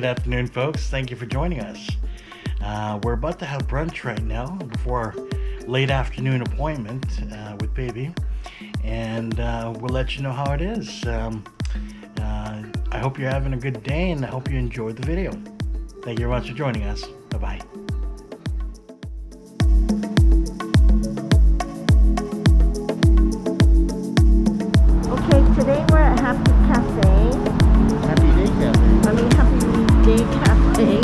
Good afternoon, folks. Thank you for joining us. We're about to have brunch right now before our late afternoon appointment with baby, and we'll let you know how it is. I hope you're having a good day, and I hope you enjoyed the video. Thank you very much for joining us. Bye-bye. Okay, today we're at Happy Cafe. Happy Day Cafe. Happy Day Cafe.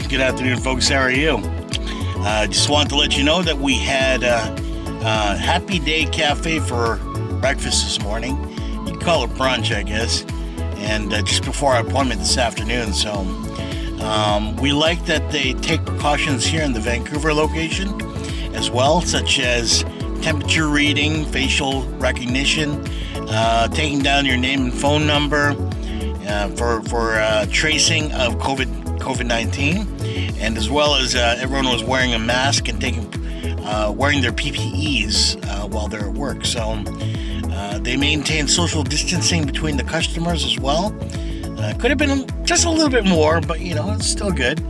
Good afternoon, folks. How are you? Just wanted to let you know that we had Happy Day Cafe for breakfast this morning. You can call it brunch, I guess. And just before our appointment this afternoon. So we like that they take precautions here in the Vancouver location as well, such as temperature reading, facial recognition, taking down your name and phone number, for tracing of COVID-19, and as well as everyone was wearing a mask and wearing their PPEs while they're at work. So they maintained social distancing between the customers as well. Could have been just a little bit more, but it's still good.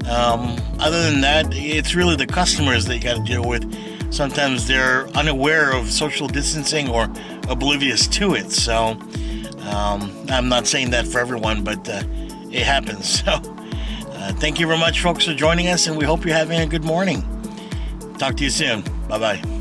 Other than that, it's really the customers that you got to deal with. Sometimes they're unaware of social distancing or oblivious to it. So I'm not saying that for everyone, but it happens. So thank you very much, folks, for joining us, and we hope you're having a good morning. Talk to you soon. Bye-bye.